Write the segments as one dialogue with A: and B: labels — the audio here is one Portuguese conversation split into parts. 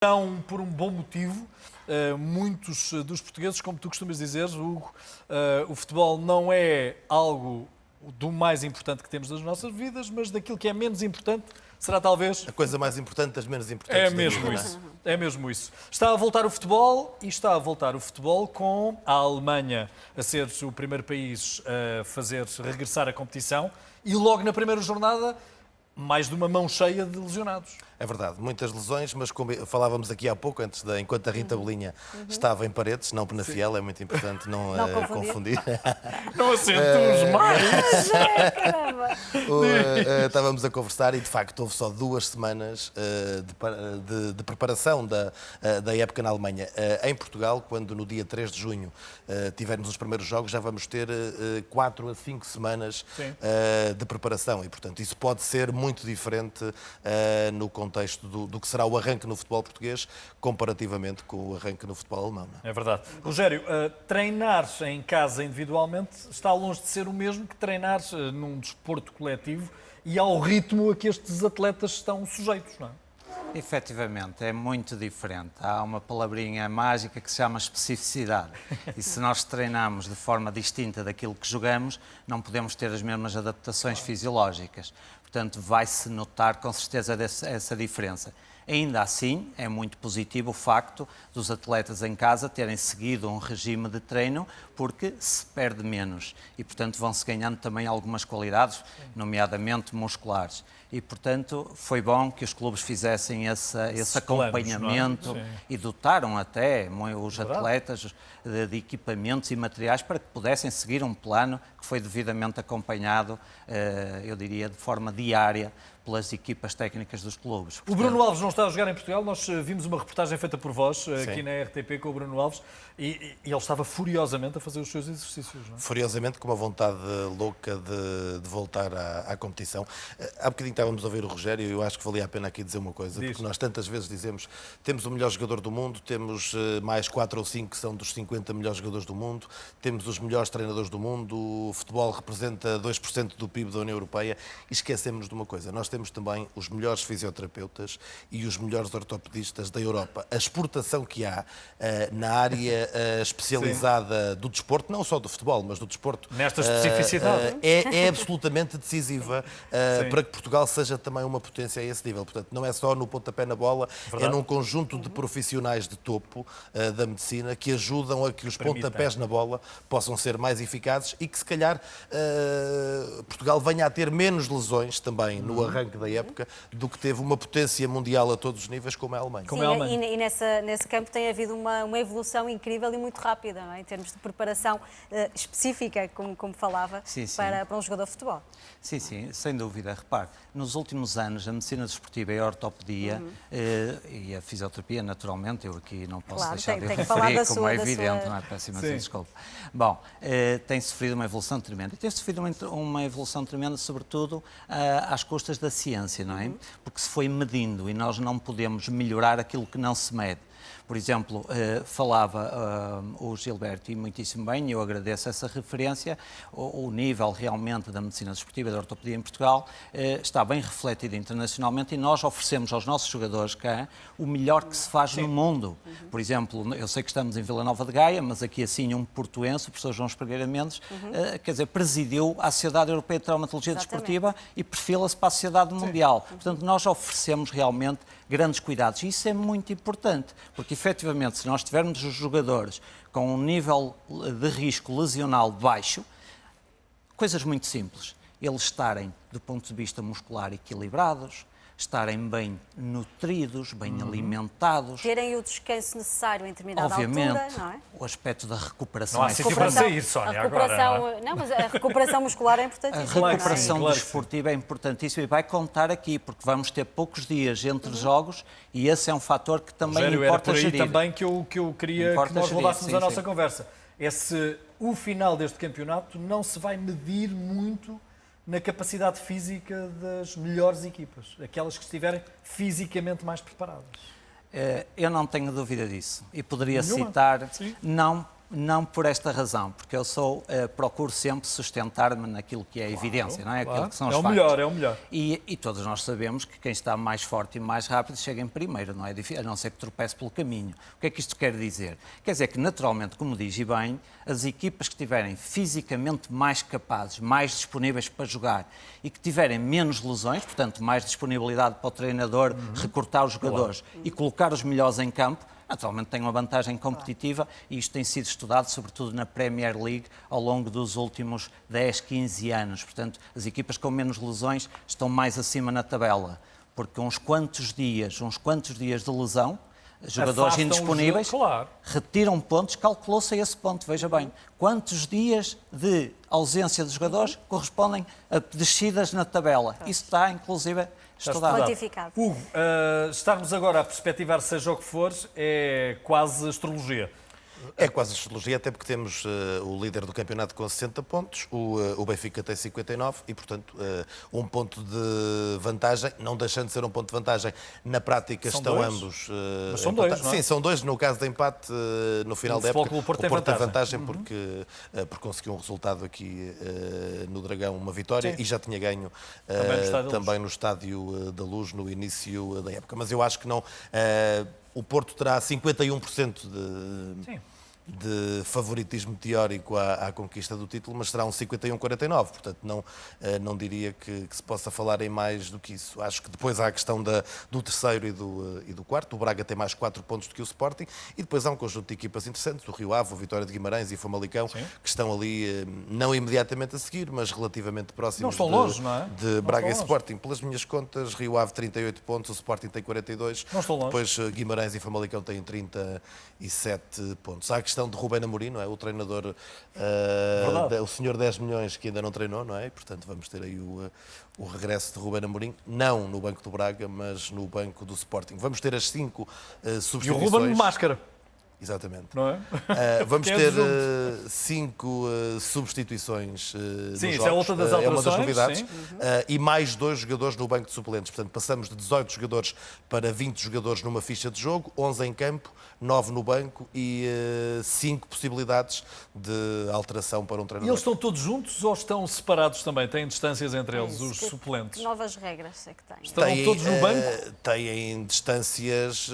A: Não por um bom motivo. Muitos dos portugueses, como tu costumas dizer, Hugo, o futebol não é algo do mais importante que temos nas nossas vidas, mas daquilo que é menos importante será talvez...
B: A coisa mais importante das menos importantes.
A: É mesmo isso. É mesmo isso. Está a voltar o futebol e está a voltar o futebol com a Alemanha a ser o primeiro país a fazer regressar a competição e logo na primeira jornada mais de uma mão cheia de lesionados.
B: É verdade, muitas lesões, mas como falávamos aqui há pouco, enquanto a Rita Bolinha estava em Paredes, não Penafiel, é muito importante não confundir.
A: Não acentues mais!
B: Estávamos a conversar e, de facto, houve só 2 semanas de preparação da época na Alemanha. Em Portugal, quando no dia 3 de junho tivermos os primeiros jogos, já vamos ter 4 a 5 semanas de preparação e, portanto, isso pode ser muito diferente no contexto do que será o arranque no futebol português comparativamente com o arranque no futebol alemão. Não é?
A: É verdade. Rogério, treinar em casa individualmente está longe de ser o mesmo que treinar num desporto coletivo e ao ritmo a que estes atletas estão sujeitos, não é?
C: Efetivamente, é muito diferente. Há uma palavrinha mágica que se chama especificidade. E se nós treinamos de forma distinta daquilo que jogamos, não podemos ter as mesmas adaptações fisiológicas. Portanto, vai-se notar com certeza essa diferença. Ainda assim, é muito positivo o facto dos atletas em casa terem seguido um regime de treino porque se perde menos e, portanto, vão-se ganhando também algumas qualidades, nomeadamente musculares. E, portanto, foi bom que os clubes fizessem esse acompanhamento e dotaram até os atletas de equipamentos e materiais para que pudessem seguir um plano que foi devidamente acompanhado, eu diria, de forma diária pelas equipas técnicas dos clubes.
A: Portanto... O Bruno Alves não está a jogar em Portugal. Nós vimos uma reportagem feita por vós aqui na RTP com o Bruno Alves e ele estava furiosamente a fazer os seus exercícios. Não é?
B: Furiosamente, com uma vontade louca de voltar à competição. Há bocadinho estávamos a ouvir o Rogério e eu acho que valia a pena aqui dizer uma coisa, porque nós tantas vezes dizemos temos o melhor jogador do mundo, temos mais 4 ou 5 que são dos 50 melhores jogadores do mundo, temos os melhores treinadores do mundo, o futebol representa 2% do PIB da União Europeia e esquecemos de uma coisa, nós temos também os melhores fisioterapeutas e os melhores ortopedistas da Europa. A exportação que há na área especializada do desporto, não só do futebol, mas do desporto...
A: Nesta especificidade.
B: É absolutamente decisiva para que Portugal seja também uma potência a esse nível. Portanto, não é só no pontapé na bola, é num conjunto de profissionais de topo da medicina que ajudam a que os pontapés na bola possam ser mais eficazes e que, se calhar, Portugal venha a ter menos lesões também no arranque da época do que teve uma potência mundial a todos os níveis como é a Alemanha.
D: Sim, e nesse campo tem havido uma evolução incrível e muito rápida, não é? Em termos de preparação específica, como falava, para um jogador de futebol.
C: Sim, sem dúvida. Repare, nos últimos anos a medicina desportiva e a ortopedia e a fisioterapia, naturalmente, eu aqui não posso deixar de referir, como é evidente, não é? Peço imensa desculpa. Bom, tem sofrido uma evolução tremenda. E tem sofrido uma evolução tremenda, sobretudo, às custas da ciência, não é? Porque se foi medindo e nós não podemos melhorar aquilo que não se mede. Por exemplo, falava o Gilberto, e muitíssimo bem, eu agradeço essa referência, o nível realmente da medicina desportiva e da ortopedia em Portugal está bem refletido internacionalmente e nós oferecemos aos nossos jogadores cá o melhor que se faz no mundo. Por exemplo, eu sei que estamos em Vila Nova de Gaia, mas aqui assim um portuense, o professor João Espregueira Mendes, quer dizer, presidiu a Sociedade Europeia de Traumatologia Desportiva e perfila-se para a Sociedade Mundial. Portanto, nós oferecemos realmente grandes cuidados. E isso é muito importante, porque efetivamente se nós tivermos os jogadores com um nível de risco lesional baixo, coisas muito simples, eles estarem do ponto de vista muscular equilibrados, estarem bem nutridos, bem alimentados.
D: Terem o descanso necessário em determinada altura, não é?
C: O aspecto da recuperação.
A: Não há sítio para sair, Sónia, agora.
D: Não, mas a recuperação muscular é importantíssima.
C: A recuperação desportiva é importantíssima e vai contar aqui, porque vamos ter poucos dias entre jogos e esse é um fator que também
A: Rogério,
C: importa
A: gerir. Era por aí
C: gerir.
A: também que eu queria que nós levássemos a nossa conversa. É se o final deste campeonato não se vai medir muito na capacidade física das melhores equipas, aquelas que estiverem fisicamente mais preparadas.
C: Eu não tenho dúvida disso. E poderia citar, não Não por esta razão, porque eu procuro sempre sustentar-me naquilo que é a evidência, não é? Aquilo que são os factos.
A: É o melhor.
C: E todos nós sabemos que quem está mais forte e mais rápido chega em primeiro, não é difícil, a não ser que tropece pelo caminho. O que é que isto quer dizer? Quer dizer que, naturalmente, como diz e bem, as equipas que estiverem fisicamente mais capazes, mais disponíveis para jogar e que tiverem menos lesões, portanto, mais disponibilidade para o treinador recortar os jogadores e colocar os melhores em campo, naturalmente tem uma vantagem competitiva e isto tem sido estudado sobretudo na Premier League ao longo dos últimos 10, 15 anos. Portanto, as equipas com menos lesões estão mais acima na tabela, porque uns quantos dias de lesão, jogadores indisponíveis, retiram pontos, calculou-se a esse ponto, veja bem. Quantos dias de ausência de jogadores correspondem a descidas na tabela? Isso está, inclusive, estudado.
D: Quantificado.
A: Hugo, estarmos agora a perspectivar seja o que for, é quase astrologia.
B: É quase astrologia, até porque temos o líder do campeonato com 60 pontos, o Benfica tem 59 e, portanto, um ponto de vantagem, não deixando de ser um ponto de vantagem. Na prática estão ambos...
A: Mas são dois, não é?
B: Sim, são dois. No caso de empate, no final da época,
A: o Porto tem
B: vantagem porque conseguiu um resultado aqui no Dragão, uma vitória, e já tinha ganho também no Estádio da Luz no início da época. Mas eu acho que não... O Porto terá 51% de favoritismo teórico à conquista do título, mas será um 51-49, portanto não diria que se possa falar em mais do que isso. Acho que depois há a questão do terceiro e do quarto. O Braga tem mais 4 pontos do que o Sporting e depois há um conjunto de equipas interessantes, o Rio Ave, o Vitória de Guimarães e o Famalicão, que estão ali não imediatamente a seguir, mas relativamente próximos de Braga e Sporting. Pelas minhas contas, Rio Ave 38 pontos, o Sporting tem 42, depois Guimarães e Famalicão têm 37 pontos. Há a questão de Rubén Amorim, não é? O treinador, o senhor 10 milhões que ainda não treinou, não é? E, portanto, vamos ter aí o regresso de Rubén Amorim, não no banco do Braga, mas no banco do Sporting. Vamos ter as 5 substituições.
A: E o Rubén de máscara.
B: Exatamente.
A: Não é?
B: Vamos ter 5 substituições
A: sim,
B: nos
A: isso é outra das alterações.
B: É uma das novidades. E mais 2 jogadores no banco de suplentes. Portanto, passamos de 18 jogadores para 20 jogadores numa ficha de jogo, 11 em campo, 9 no banco e 5 possibilidades de alteração para um treinador.
A: E eles estão todos juntos ou estão separados também? Têm distâncias entre eles, os suplentes?
D: Novas regras é que têm.
A: Estão todos no banco?
B: Têm distâncias...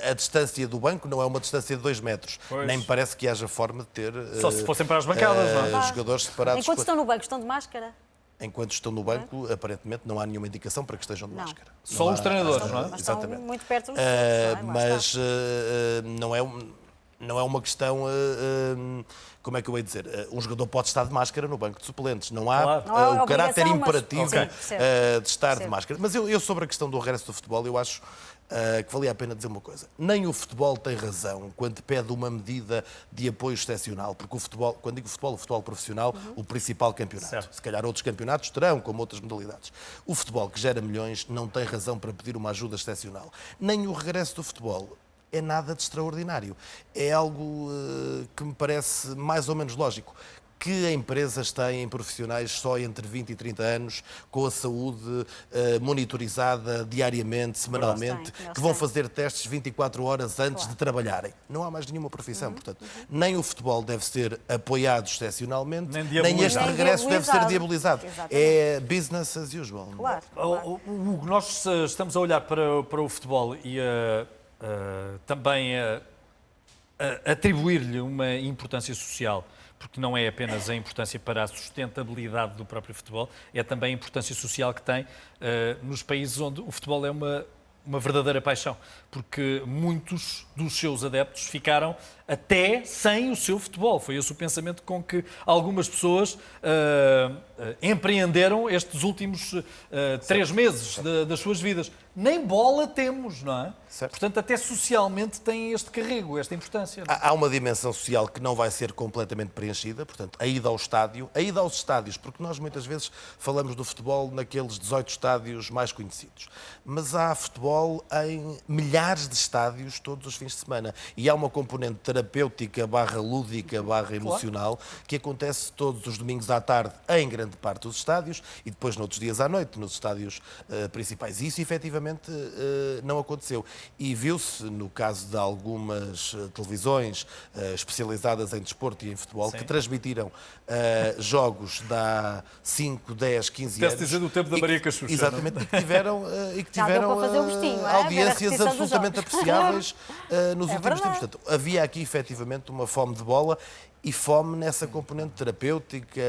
B: A distância do banco não é uma distância de 2 metros. Pois. Nem me parece que haja forma de ter...
A: Só se fossem para as bancadas, não é?
B: Jogadores separados...
D: Enquanto estão no banco, estão de máscara?
B: Enquanto estão no banco, aparentemente não há nenhuma indicação para que estejam de máscara.
A: Só os treinadores, não é?
D: Mas estão muito perto dos
B: mas não é uma questão... como é que eu ia dizer? Um jogador pode estar de máscara no banco de suplentes. Não há o caráter imperativo de estar de máscara. Mas eu sobre a questão do regresso do futebol, eu acho... que valia a pena dizer uma coisa. Nem o futebol tem razão quando pede uma medida de apoio excepcional, porque o futebol, quando digo futebol, o futebol profissional, o principal campeonato. Certo. Se calhar outros campeonatos terão, como outras modalidades. O futebol, que gera milhões, não tem razão para pedir uma ajuda excepcional. Nem o regresso do futebol é nada de extraordinário. É algo que me parece mais ou menos lógico. Que empresas têm profissionais só entre 20 e 30 anos, com a saúde monitorizada diariamente, semanalmente, que vão fazer testes 24 horas antes de trabalharem. Não há mais nenhuma profissão, portanto. Nem o futebol deve ser apoiado excepcionalmente, nem este regresso deve ser diabolizado. Exatamente. É business as usual.
D: Claro.
A: Hugo, nós estamos a olhar para o futebol e também a atribuir-lhe uma importância social, porque não é apenas a importância para a sustentabilidade do próprio futebol, é também a importância social que tem nos países onde o futebol é uma verdadeira paixão, porque muitos dos seus adeptos ficaram até sem o seu futebol. Foi esse o pensamento com que algumas pessoas empreenderam estes últimos 3 meses das suas vidas. Nem bola temos, não é? Certo. Portanto, até socialmente tem este carrego, esta importância. Não é?
B: Há uma dimensão social que não vai ser completamente preenchida, portanto, a ida ao estádio, a ida aos estádios, porque nós muitas vezes falamos do futebol naqueles 18 estádios mais conhecidos, mas há futebol em milhares de estádios todos os fins de semana e há uma componente terapêutica, lúdica, emocional, que acontece todos os domingos à tarde em grande parte dos estádios e depois noutros dias à noite, nos estádios principais. E isso, efetivamente, efetivamente não aconteceu. E viu-se, no caso de algumas televisões especializadas em desporto e em futebol, que transmitiram jogos de há 5, 10, 15 anos.
A: Quer dizer, do tempo da Maria Cachucha.
B: Exatamente, e que tiveram audiências absolutamente apreciáveis nos últimos tempos. Portanto, havia aqui, efetivamente, uma fome de bola e fome nessa componente terapêutica,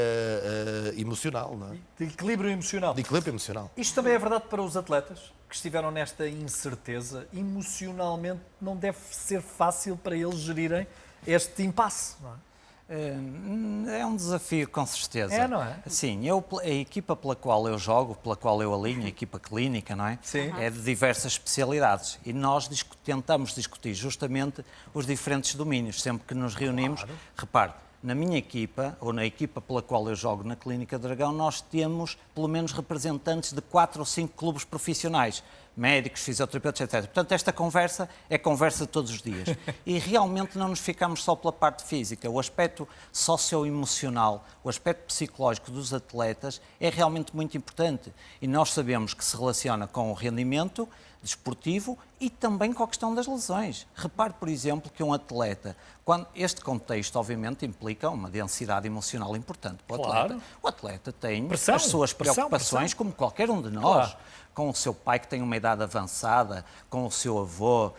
B: emocional. Não é?
A: De equilíbrio emocional.
B: De equilíbrio emocional.
A: Isto também é verdade para os atletas que estiveram nesta incerteza. Emocionalmente não deve ser fácil para eles gerirem este impasse, não é?
C: É um desafio, com certeza.
A: É, não é?
C: Sim, a equipa pela qual eu jogo, pela qual eu alinho, a equipa clínica, não é?
A: Sim.
C: É de diversas especialidades e nós tentamos discutir justamente os diferentes domínios. Sempre que nos reunimos, repare, na minha equipa, ou na equipa pela qual eu jogo na Clínica Dragão, nós temos pelo menos representantes de 4 ou 5 clubes profissionais, médicos, fisioterapeutas, etc. Portanto, esta conversa é conversa de todos os dias. E realmente não nos ficamos só pela parte física. O aspecto socioemocional, o aspecto psicológico dos atletas é realmente muito importante. E nós sabemos que se relaciona com o rendimento desportivo e também com a questão das lesões. Repare, por exemplo, que um atleta, este contexto obviamente implica uma densidade emocional importante para o atleta. O atleta tem as suas preocupações, como qualquer um de nós. Com o seu pai que tem uma idade avançada, com o seu avô,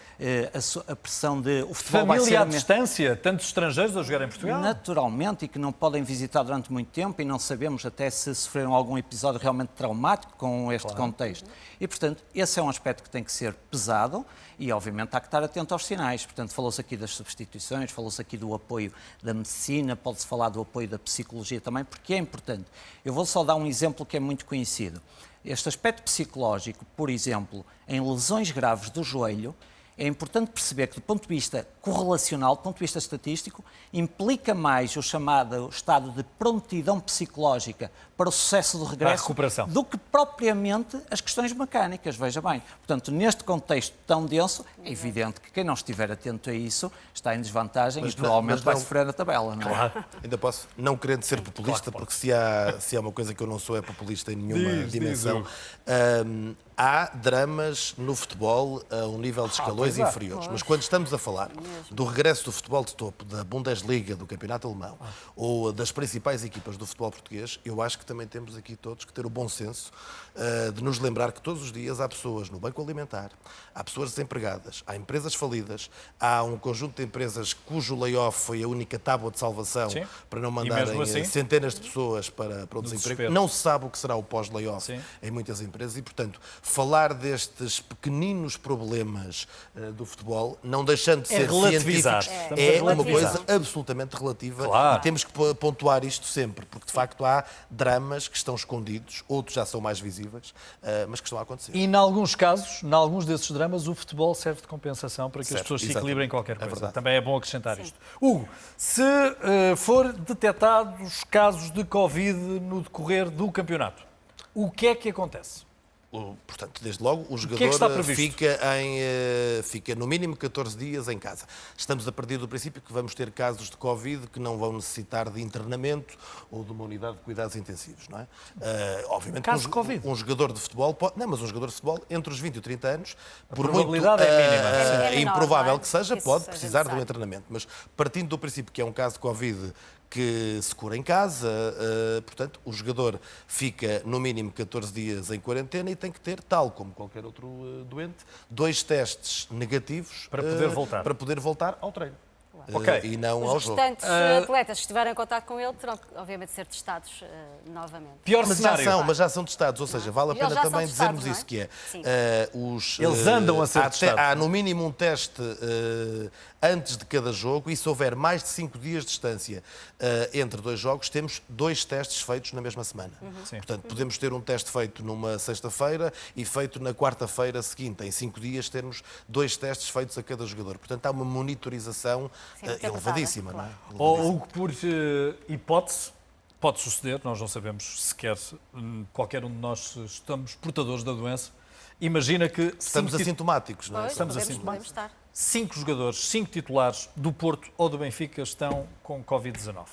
C: a pressão de... O futebol
A: família
C: vai ser
A: à distância, tantos estrangeiros a jogar em Portugal.
C: Naturalmente, e que não podem visitar durante muito tempo e não sabemos até se sofreram algum episódio realmente traumático com este contexto. E, portanto, esse é um aspecto que tem que ser pesado e, obviamente, há que estar atento aos sinais. Portanto, falou-se aqui das substituições, falou-se aqui do apoio da medicina, pode-se falar do apoio da psicologia também, porque é importante. Eu vou só dar um exemplo que é muito conhecido. Este aspecto psicológico, por exemplo, em lesões graves do joelho, é importante perceber que, do ponto de vista correlacional, do ponto de vista estatístico, implica mais o chamado estado de prontidão psicológica para o sucesso do regresso do que propriamente as questões mecânicas, veja bem. Portanto, neste contexto tão denso, é evidente que quem não estiver atento a isso está em desvantagem e provavelmente vai sofrer na tabela. Não é?
B: Claro. Ainda posso, não querendo ser populista, porque se há uma coisa que eu não sou é populista em nenhuma dimensão. Há dramas no futebol a um nível de escalões inferiores. Mas quando estamos a falar do regresso do futebol de topo, da Bundesliga, do Campeonato Alemão, ou das principais equipas do futebol português, eu acho que também temos aqui todos que ter o bom senso de nos lembrar que todos os dias há pessoas no banco alimentar, há pessoas desempregadas, há empresas falidas, há um conjunto de empresas cujo layoff foi a única tábua de salvação para não mandarem centenas de pessoas para o desemprego. Não se sabe o que será o pós-layoff em muitas empresas e, portanto, falar destes pequeninos problemas do futebol, não deixando de ser científicos, é uma coisa absolutamente relativa e temos que pontuar isto sempre, porque de facto há dramas que estão escondidos, outros já são mais visíveis, mas que estão a acontecer.
A: E, em alguns casos, em alguns desses dramas, o futebol serve de compensação para que as pessoas se equilibrem em qualquer coisa. Também é bom acrescentar isto. Hugo, se for detectados casos de Covid no decorrer do campeonato, o que é que acontece?
B: Portanto, desde logo, o jogador fica no mínimo 14 dias em casa. Estamos a partir do princípio que vamos ter casos de Covid que não vão necessitar de internamento ou de uma unidade de cuidados intensivos, não é? Obviamente, um jogador de futebol mas um jogador de futebol entre os 20 e 30 anos, por muito improvável que seja, pode precisar de um internamento. Mas partindo do princípio que é um caso de Covid que se cura em casa, portanto, o jogador fica no mínimo 14 dias em quarentena e tem que ter, tal como qualquer outro doente, 2 testes negativos para poder voltar ao treino. E não ao jogo.
D: Os restantes atletas que estiverem em contato com ele terão que, obviamente, ser testados novamente.
A: Pior cenário.
B: Mas já são testados, ou seja, vale a pena também dizermos isso, que é...
A: Eles andam a ser testados.
B: Há no mínimo um teste antes de cada jogo e se houver mais de 5 dias de distância entre 2 jogos, temos 2 testes feitos na mesma semana. Portanto, podemos ter um teste feito numa sexta-feira e feito na quarta-feira seguinte. Em 5 dias termos 2 testes feitos a cada jogador. Portanto, há uma monitorização elevadíssima. Não é?
A: Ou por hipótese, pode suceder, nós não sabemos sequer, qualquer um de nós estamos portadores da doença. Imagina que...
B: Estamos assintomáticos, não é?
A: Estamos assintomáticos. 5 jogadores, 5 titulares do Porto ou do Benfica estão com Covid-19.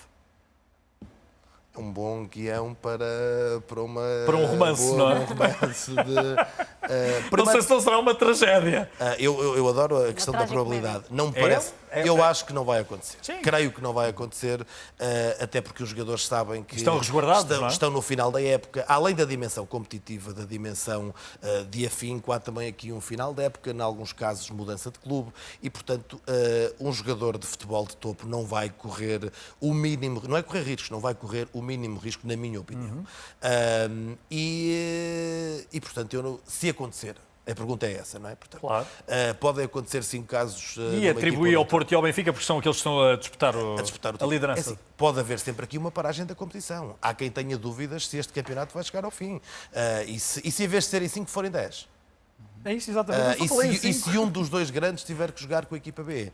B: Um bom guião para um
A: romance, não é?
B: Um romance
A: Não sei se não será uma tragédia.
B: Eu adoro a questão da probabilidade. Não me parece. Eu acho que não vai acontecer. Sim. Creio que não vai acontecer, até porque os jogadores sabem que
A: estão resguardados,
B: estão no final da época. Além da dimensão competitiva, da dimensão de afinco, há também aqui um final da época, em alguns casos mudança de clube, e portanto um jogador de futebol de topo não vai correr o mínimo, não é correr riscos, não vai correr o mínimo risco, na minha opinião. E portanto, se acontecer, a pergunta é essa, não é? Portanto,
A: claro.
B: Podem acontecer 5 casos...
A: E atribuir ao Porto e ao Benfica, porque são aqueles que estão a disputar a liderança.
B: É assim, pode haver sempre aqui uma paragem da competição. Há quem tenha dúvidas se este campeonato vai chegar ao fim. E se em vez de serem 5, forem 10?
A: É isso, exatamente.
B: E se um dos dois grandes tiver que jogar com a equipa B?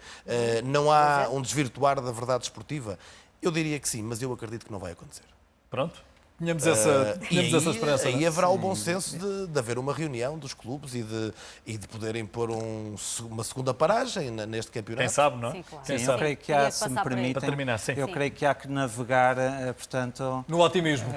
B: Não há um desvirtuar da verdade esportiva? Eu diria que sim, mas eu acredito que não vai acontecer.
A: Pronto. Tínhamos essa esperança.
B: Aí haverá o bom senso de haver uma reunião dos clubes e de poderem pôr uma segunda paragem neste campeonato.
A: Quem sabe, não é?
D: Sim, claro.
C: Sim, eu creio que há, se me permitem, eu creio que há que navegar, portanto...
A: No otimismo.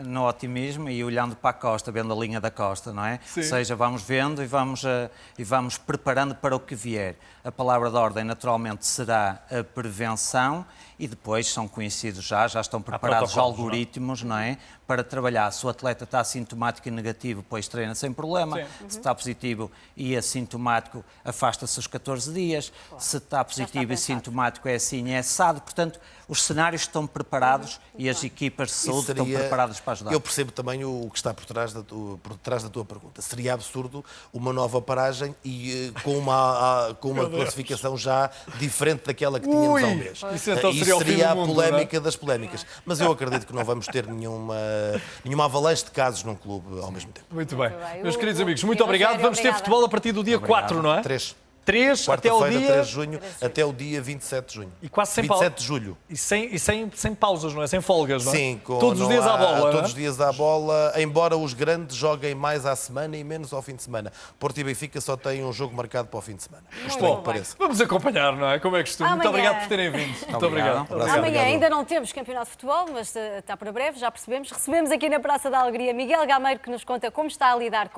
C: No otimismo e olhando para a costa, vendo a linha da costa, não é?
A: Sim.
C: Ou seja, vamos vendo e vamos preparando para o que vier. A palavra de ordem, naturalmente, será a prevenção e depois são conhecidos já estão preparados os algoritmos, não é? Para trabalhar. Se o atleta está assintomático e negativo, depois treina sem problema. Se está positivo e assintomático, afasta-se os 14 dias. Claro. Se está positivo e sintomático, é assim, é assado. Portanto, os cenários estão preparados e as equipas de saúde estão preparadas para ajudar.
B: Eu percebo também o que está por trás da tua pergunta. Seria absurdo uma nova paragem e com uma classificação já diferente daquela que tínhamos há um mês. Isso seria a polémica das polémicas. Mas eu acredito que não vamos ter nenhuma avalanche de casos num clube ao mesmo tempo.
A: Muito bem. Meus queridos amigos, muito obrigado. Vamos ter futebol a partir do dia 4, não é?
B: 3
A: até o dia...
B: 3 de junho, até o dia 27 de junho.
A: E quase sem
B: 27 de julho.
A: E sem pausas, não é? Sem folgas, não é?
B: Sim.
A: Todos os dias à bola.
B: Todos os dias à bola, embora os grandes joguem mais à semana e menos ao fim de semana. Porto e Benfica só têm um jogo marcado para o fim de semana. Estranho que pareça.
A: Vamos acompanhar, não é? Como é costume. Muito obrigado por terem vindo. Muito obrigado.
D: Amanhã ainda não temos campeonato de futebol, mas está para breve, já percebemos. Recebemos aqui na Praça da Alegria Miguel Gameiro, que nos conta como está a lidar com